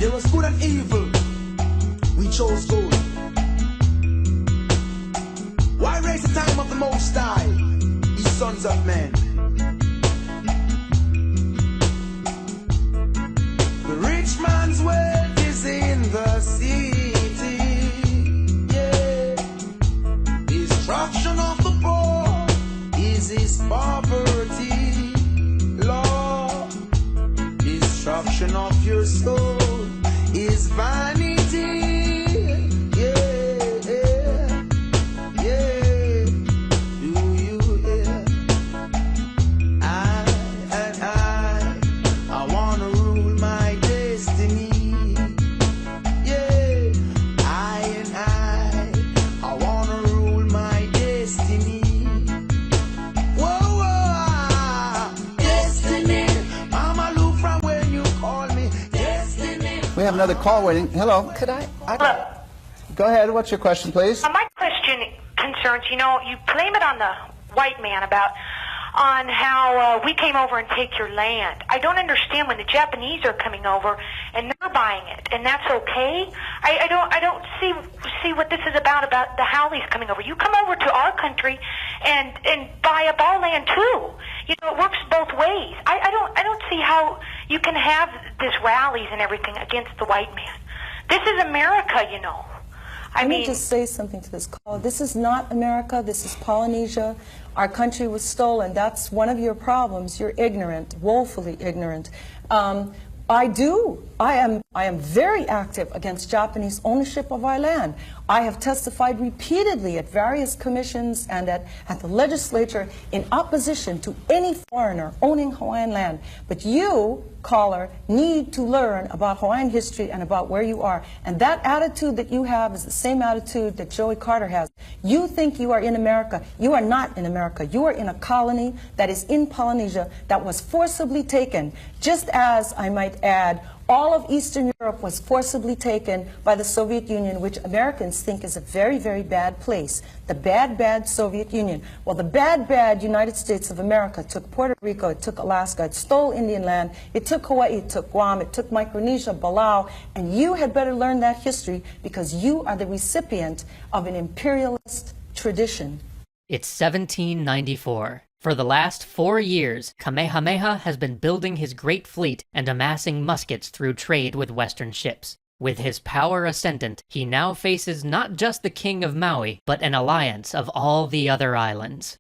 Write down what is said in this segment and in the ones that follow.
There was good and evil. We chose good. Why raise the time of the Most High, ye sons of men? The rich man's wealth is in the city. Yeah. Destruction of the poor is his poverty. Lord, destruction of your soul is vanity. We have another call waiting. Hello. Could I? Hello. Go ahead. What's your question, please? My question concerns, you blame it on the white man on how we came over and take your land. I don't understand when the Japanese are coming over and they're buying it, and that's okay. I don't see what this is about the Haoles coming over. You come over to our country and buy up our land too. It works both ways. I don't see how you can have this rallies and everything against the white man. This is America, Let me just say something to this call. This is not America. This is Polynesia. Our country was stolen. That's one of your problems. You're ignorant, woefully ignorant. I am very active against Japanese ownership of our land. I have testified repeatedly at various commissions and at the legislature in opposition to any foreigner owning Hawaiian land. But you, caller, need to learn about Hawaiian history and about where you are. And that attitude that you have is the same attitude that Joey Carter has. You think you are in America. You are not in America. You are in a colony that is in Polynesia that was forcibly taken, just as, I might add, all of Eastern Europe was forcibly taken by the Soviet Union, which Americans think is a very, very bad place. The bad, bad Soviet Union. Well, the bad, bad United States of America took Puerto Rico, it took Alaska, it stole Indian land, it took Hawaii, it took Guam, it took Micronesia, Palau, and you had better learn that history because you are the recipient of an imperialist tradition. It's 1794. For the last 4 years, Kamehameha has been building his great fleet and amassing muskets through trade with Western ships. With his power ascendant, he now faces not just the king of Maui, but an alliance of all the other islands.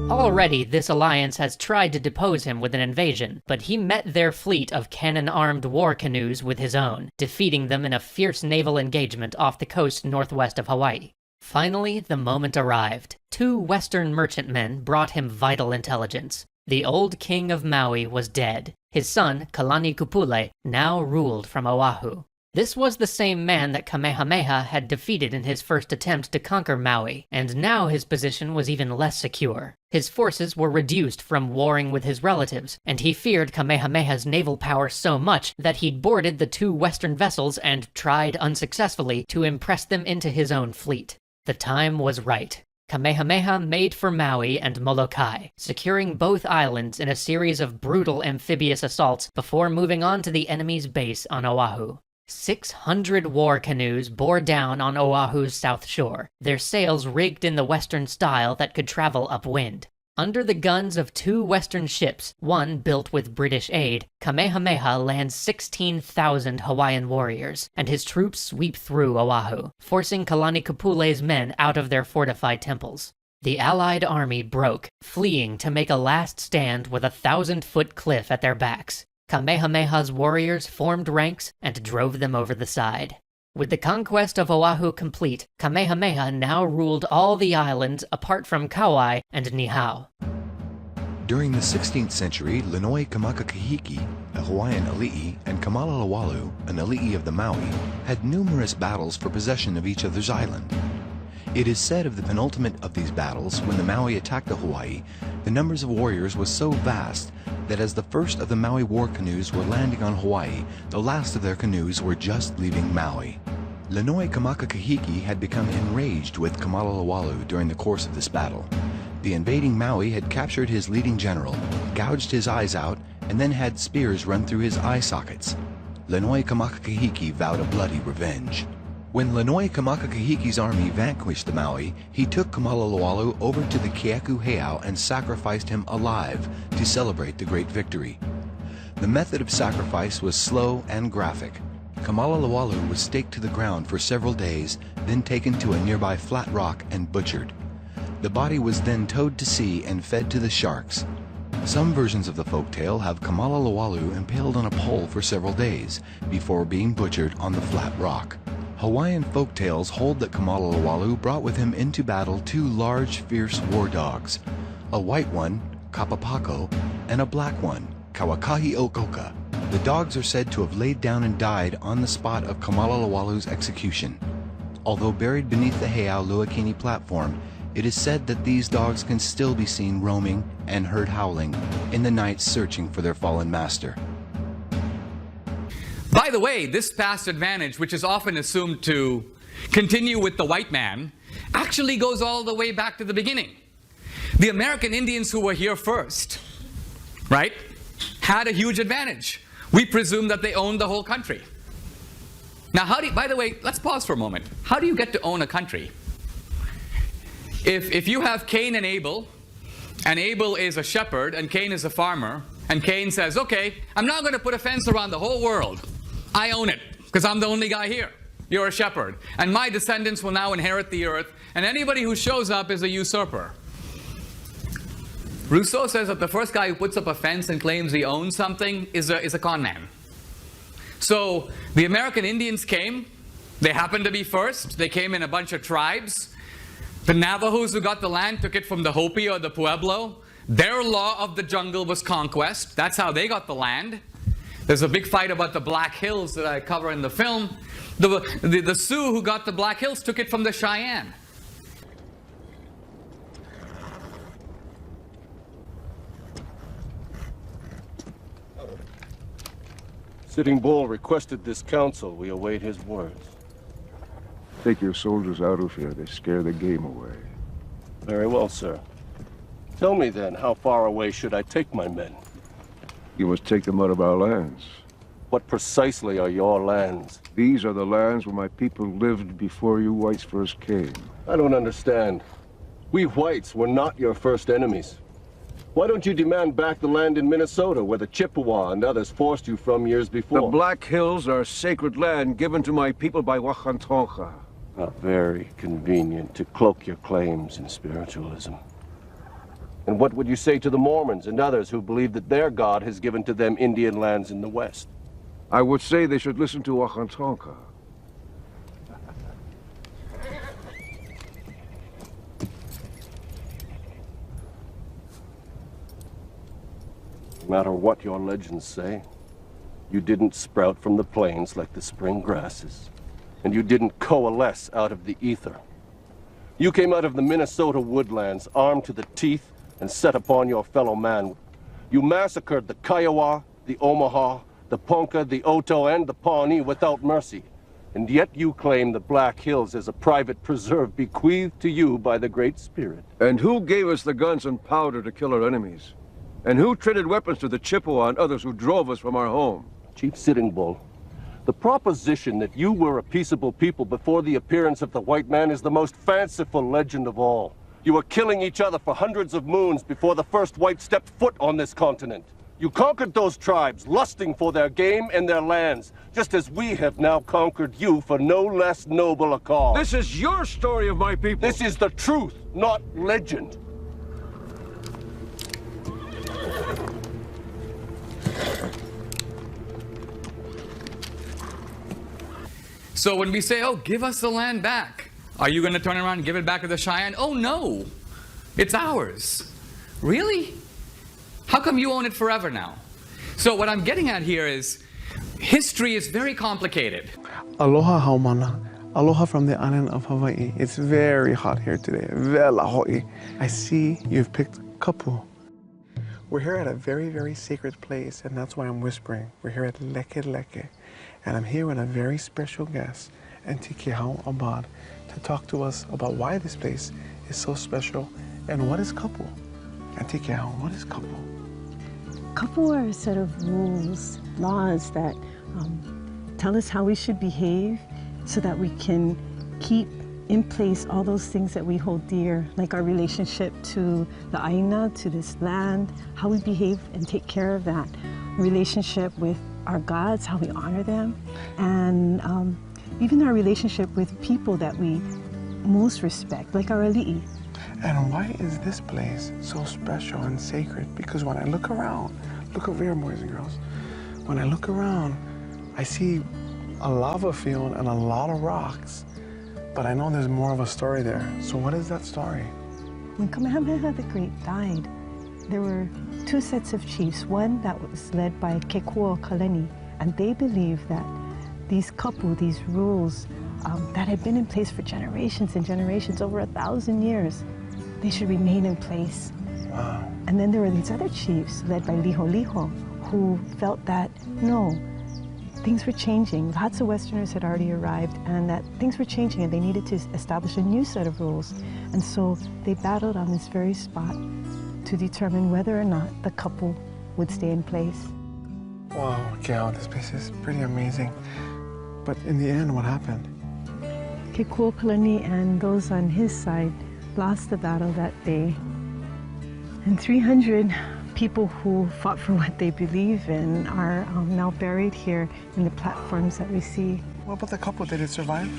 Already, this alliance has tried to depose him with an invasion, but he met their fleet of cannon-armed war canoes with his own, defeating them in a fierce naval engagement off the coast northwest of Hawaii. Finally, the moment arrived. 2 Western merchantmen brought him vital intelligence. The old king of Maui was dead. His son, Kalani Kupule, now ruled from Oahu. This was the same man that Kamehameha had defeated in his first attempt to conquer Maui, and now his position was even less secure. His forces were reduced from warring with his relatives, and he feared Kamehameha's naval power so much that he'd boarded the 2 Western vessels and tried unsuccessfully to impress them into his own fleet. The time was right. Kamehameha made for Maui and Molokai, securing both islands in a series of brutal amphibious assaults before moving on to the enemy's base on Oahu. 600 war canoes bore down on Oahu's south shore, their sails rigged in the Western style that could travel upwind. Under the guns of 2 Western ships, one built with British aid, Kamehameha lands 16,000 Hawaiian warriors, and his troops sweep through Oahu, forcing Kalani Kupule's men out of their fortified temples. The Allied army broke, fleeing to make a last stand with a 1,000-foot cliff at their backs. Kamehameha's warriors formed ranks and drove them over the side. With the conquest of Oahu complete, Kamehameha now ruled all the islands apart from Kauai and Niihau. During the 16th century, Lanoi Kamakakahiki, a Hawaiian alii, and Kamalalawalu, an alii of the Maui, had numerous battles for possession of each other's island. It is said of the penultimate of these battles, when the Maui attacked the Hawaii, the numbers of warriors was so vast that as the first of the Maui war canoes were landing on Hawaii, the last of their canoes were just leaving Maui. Lanoi Kamakakahiki had become enraged with Kamalalawalu during the course of this battle. The invading Maui had captured his leading general, gouged his eyes out, and then had spears run through his eye sockets. Lanoi Kamakakahiki vowed a bloody revenge. When Lanoi Kamakakahiki's army vanquished the Maui, he took Kamalalawalu over to the Keaku Heiau and sacrificed him alive to celebrate the great victory. The method of sacrifice was slow and graphic. Kamalalawalu was staked to the ground for several days, then taken to a nearby flat rock and butchered. The body was then towed to sea and fed to the sharks. Some versions of the folktale have Kamalalawalu impaled on a pole for several days before being butchered on the flat rock. Hawaiian folktales hold that Kamalalawalu brought with him into battle two large, fierce war dogs, a white one, Kapapako, and a black one, Kawakahi Okoka. The dogs are said to have laid down and died on the spot of Kamalalawalu's execution. Although buried beneath the Heiau Luakini platform, it is said that these dogs can still be seen roaming and heard howling in the night searching for their fallen master. By the way, this past advantage, which is often assumed to continue with the white man, actually goes all the way back to the beginning. The American Indians who were here first, right, had a huge advantage. We presume that they owned the whole country. Now, by the way, let's pause for a moment. How do you get to own a country? If you have Cain and Abel is a shepherd and Cain is a farmer, and Cain says, okay, I'm not going to put a fence around the whole world. I own it, because I'm the only guy here. You're a shepherd. And my descendants will now inherit the earth, and anybody who shows up is a usurper. Rousseau says that the first guy who puts up a fence and claims he owns something is a con man. So the American Indians came. They happened to be first. They came in a bunch of tribes. The Navajos who got the land took it from the Hopi or the Pueblo. Their law of the jungle was conquest. That's how they got the land. There's a big fight about the Black Hills that I cover in the film. The Sioux who got the Black Hills took it from the Cheyenne. Sitting Bull requested this council. We await his words. Take your soldiers out of here. They scare the game away. Very well, sir. Tell me then, how far away should I take my men? You must take them out of our lands. What precisely are your lands? These are the lands where my people lived before you whites first came. I don't understand. We whites were not your first enemies. Why don't you demand back the land in Minnesota where the Chippewa and others forced you from years before? The Black Hills are sacred land given to my people by Wakantonka. Very convenient to cloak your claims in spiritualism. And what would you say to the Mormons and others who believe that their God has given to them Indian lands in the West? I would say they should listen to Wakantonka. No matter what your legends say, you didn't sprout from the plains like the spring grasses, and you didn't coalesce out of the ether. You came out of the Minnesota woodlands, armed to the teeth, and set upon your fellow man. You massacred the Kiowa, the Omaha, the Ponca, the Oto, and the Pawnee without mercy. And yet you claim the Black Hills as a private preserve bequeathed to you by the Great Spirit. And who gave us the guns and powder to kill our enemies? And who traded weapons to the Chippewa and others who drove us from our home? Chief Sitting Bull, the proposition that you were a peaceable people before the appearance of the white man is the most fanciful legend of all. You were killing each other for hundreds of moons before the first white stepped foot on this continent. You conquered those tribes, lusting for their game and their lands, just as we have now conquered you for no less noble a cause. This is your story of my people. This is the truth, not legend. So when we say, oh, give us the land back, are you going to turn around and give it back to the Cheyenne? Oh, no. It's ours. Really? How come you own it forever now? So what I'm getting at here is, history is very complicated. Aloha haumana. Aloha from the island of Hawaii. It's very hot here today. Vela hoi. I see you've picked kapu. We're here at a very, very sacred place, and that's why I'm whispering. We're here at Leke Leke, and I'm here with a very special guest, Auntie Kehau Abad, to talk to us about why this place is so special And what is Kapu? Auntie Haole, what is Kapu? Kapu are a set of rules, laws that tell us how we should behave so that we can keep in place all those things that we hold dear, like our relationship to the Aina, to this land, how we behave and take care of that, relationship with our gods, how we honor them, and even our relationship with people that we most respect, like our ali'i. And why is this place so special and sacred? Because when I look around, look over here, boys and girls, when I look around, I see a lava field and a lot of rocks, but I know there's more of a story there. So what is that story? When Kamehameha the Great died, there were two sets of chiefs, one that was led by Kekuo Kaleni, and they believed that these kapu, these rules that had been in place for generations and generations, over 1,000 years, they should remain in place. Wow. And then there were these other chiefs led by Liho, who felt that, no, things were changing. Lots of Westerners had already arrived, and that things were changing, and they needed to establish a new set of rules. And so they battled on this very spot to determine whether or not the kapu would stay in place. Wow, Gail, this place is pretty amazing. But in the end, what happened? Kekuo Kalani and those on his side lost the battle that day. And 300 people who fought for what they believe in are now buried here in the platforms that we see. What about the kapu? Did it survive?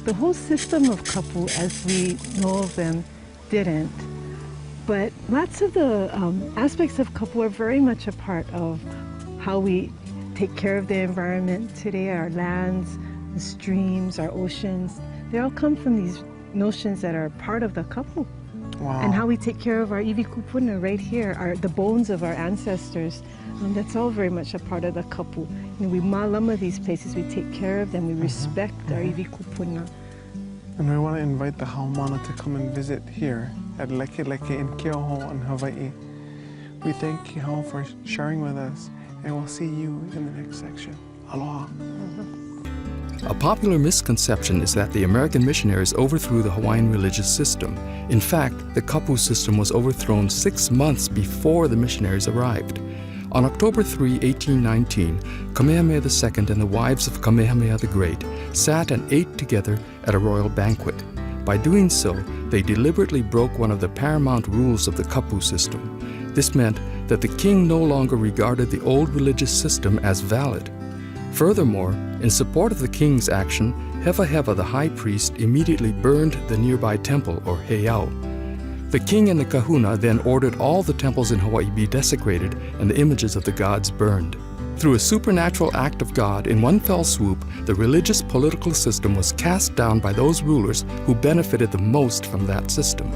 The whole system of kapu, as we know of them, didn't. But lots of the aspects of kapu are very much a part of how we take care of the environment today, our lands, the streams, our oceans. They all come from these notions that are part of the kapu. Wow. And how we take care of our iwi kupuna right here, the bones of our ancestors. That's all very much a part of the kapu. We malama these places, we take care of them, we respect our iwi kupuna. And we want to invite the Haumana to come and visit here at Leke Leke in Keoho in Hawaii. We thank Haole for sharing with us, and we'll see you in the next section. Aloha. A popular misconception is that the American missionaries overthrew the Hawaiian religious system. In fact, the Kapu system was overthrown 6 months before the missionaries arrived. On October 3, 1819, Kamehameha II and the wives of Kamehameha the Great sat and ate together at a royal banquet. By doing so, they deliberately broke one of the paramount rules of the Kapu system. This meant that the king no longer regarded the old religious system as valid. Furthermore, in support of the king's action, Hewa, the high priest, immediately burned the nearby temple, or heiau. The king and the kahuna then ordered all the temples in Hawaii be desecrated and the images of the gods burned. Through a supernatural act of God, in one fell swoop, the religious political system was cast down by those rulers who benefited the most from that system.